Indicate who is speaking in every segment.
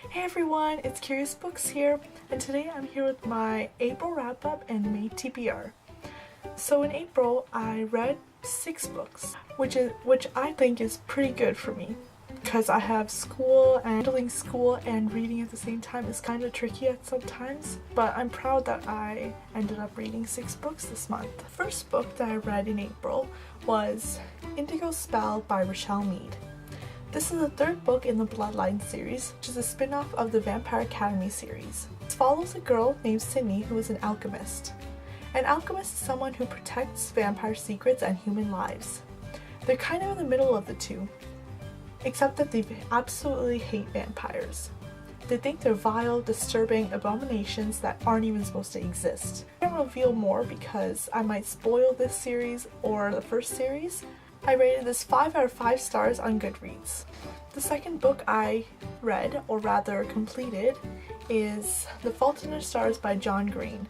Speaker 1: Hey everyone, it's Curious Books here, and today I'm here with my April wrap-up and May TBR. So in April, I read 6 books, which I think is pretty good for me, because I have school, and handling school and reading at the same time is kind of tricky at sometimes, but I'm proud that I ended up reading 6 books this month. The first book that I read in April was Indigo Spell by Rochelle Mead. This is the 3rd book in the Bloodline series, which is a spin-off of the Vampire Academy series. It follows a girl named Sydney who is an alchemist. An alchemist is someone who protects vampire secrets and human lives. They're kind of in the middle of the two, except that they absolutely hate vampires. They think they're vile, disturbing abominations that aren't even supposed to exist. I can't reveal more because I might spoil this series or the first series. I rated this 5 out of 5 stars on Goodreads. The second book I read, or rather completed, is The Fault in Our Stars by John Green.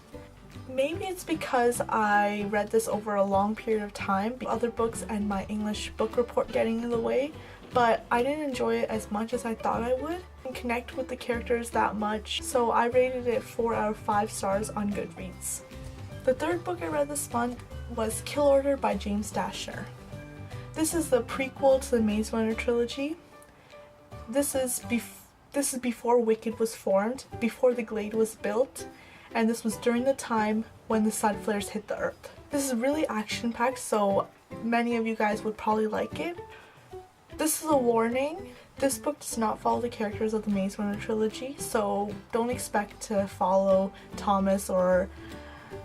Speaker 1: Maybe it's because I read this over a long period of time, other books and my English book report getting in the way, but I didn't enjoy it as much as I thought I would and connect with the characters that much, so I rated it 4 out of 5 stars on Goodreads. The third book I read this month was Kill Order by James Dashner. This is the prequel to the Maze Runner trilogy. This is before Wicked was formed, before the Glade was built, and this was during the time when the sun flares hit the earth. This is really action-packed, so many of you guys would probably like it. This is a warning. This book does not follow the characters of the Maze Runner trilogy, so don't expect to follow Thomas or...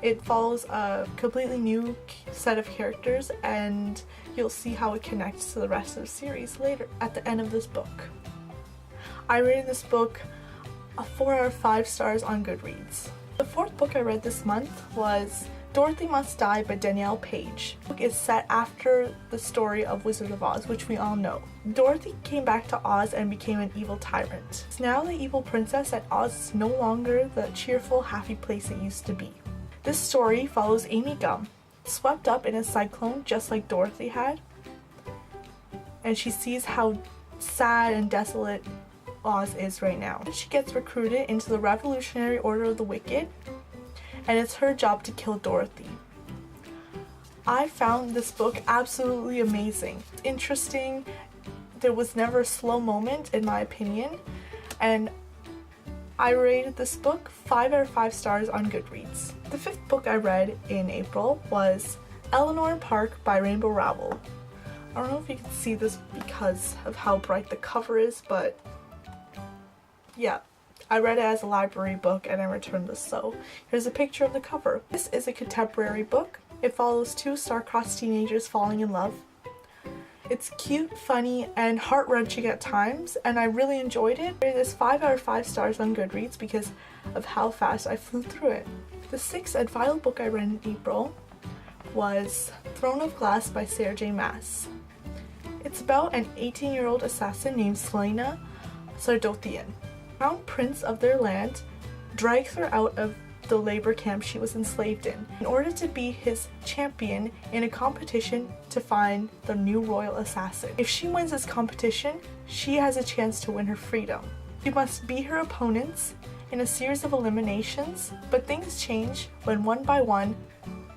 Speaker 1: It follows a completely new set of characters, and you'll see how it connects to the rest of the series later at the end of this book. I rated this book a 4 out of 5 stars on Goodreads. The fourth book I read this month was Dorothy Must Die by Danielle Page. The book is set after the story of Wizard of Oz, which we all know. Dorothy came back to Oz and became an evil tyrant. It's now the evil princess, and Oz is no longer the cheerful, happy place it used to be. This story follows Amy Gum, swept up in a cyclone just like Dorothy had, and she sees how sad and desolate Oz is right now. She gets recruited into the Revolutionary Order of the Wicked, and it's her job to kill Dorothy. I found this book absolutely amazing. It's interesting. There was never a slow moment in my opinion, and I rated this book 5 out of 5 stars on Goodreads. The 5th book I read in April was Eleanor Park by Rainbow Rowell. I don't know if you can see this because of how bright the cover is, but yeah, I read it as a library book and I returned this, so here's a picture of the cover. This is a contemporary book. It follows 2 star-crossed teenagers falling in love. It's cute, funny, and heart-wrenching at times, and I really enjoyed it. I rated this 5 out of 5 stars on Goodreads because of how fast I flew through it. The 6th and final book I read in April was Throne of Glass by Sarah J. Maas. It's about an 18-year-old assassin named Selena Sardothian. The crown prince of their land drags her out of the labor camp she was enslaved in order to be his champion in a competition to find the new royal assassin. If she wins this competition, she has a chance to win her freedom. She must beat her opponents in a series of eliminations, but things change when one by one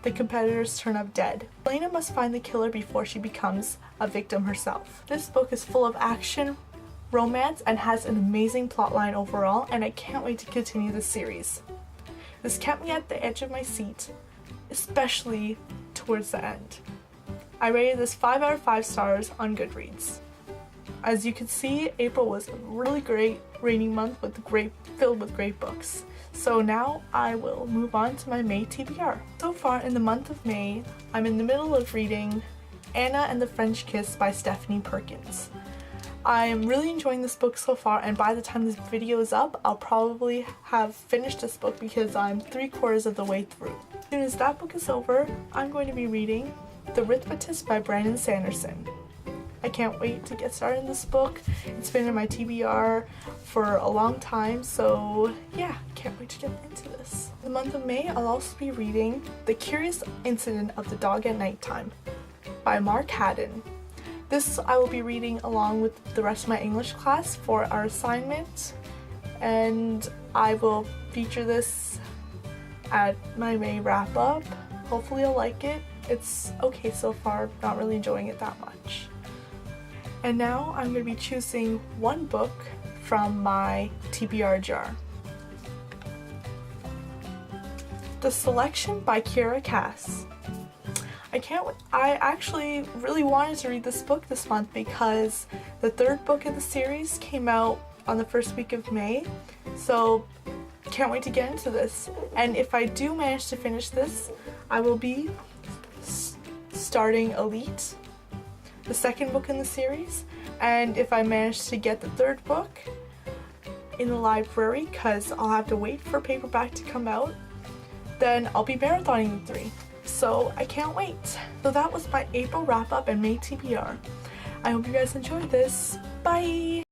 Speaker 1: the competitors turn up dead. Selena must find the killer before she becomes a victim herself. This book is full of action, romance, and has an amazing plotline overall, and I can't wait to continue the series. This kept me at the edge of my seat, especially towards the end. I rated this 5 out of 5 stars on Goodreads. As you can see, April was a really great reading month filled with great books. So now I will move on to my May TBR. So far in the month of May, I'm in the middle of reading Anna and the French Kiss by Stephanie Perkins. I'm really enjoying this book so far, and by the time this video is up, I'll probably have finished this book because I'm 3/4 of the way through. As soon as that book is over, I'm going to be reading The Arithmetist by Brandon Sanderson. I can't wait to get started in this book. It's been in my TBR for a long time, so yeah, can't wait to get into this. In the month of May, I'll also be reading The Curious Incident of the Dog at Nighttime by Mark Haddon. This I will be reading along with the rest of my English class for our assignment and I will feature this at my May wrap up. Hopefully you'll like it. It's okay so far, not really enjoying it that much. And now I'm going to be choosing one book from my TBR jar. The Selection by Kiera Cass. I actually really wanted to read this book this month because the third book in the series came out on the first week of May, so can't wait to get into this. And if I do manage to finish this, I will be starting Elite, the second book in the series, and if I manage to get the third book in the library, because I'll have to wait for paperback to come out, then I'll be marathoning the 3. So I can't wait. So that was my April wrap up and May TBR. I hope you guys enjoyed this. Bye!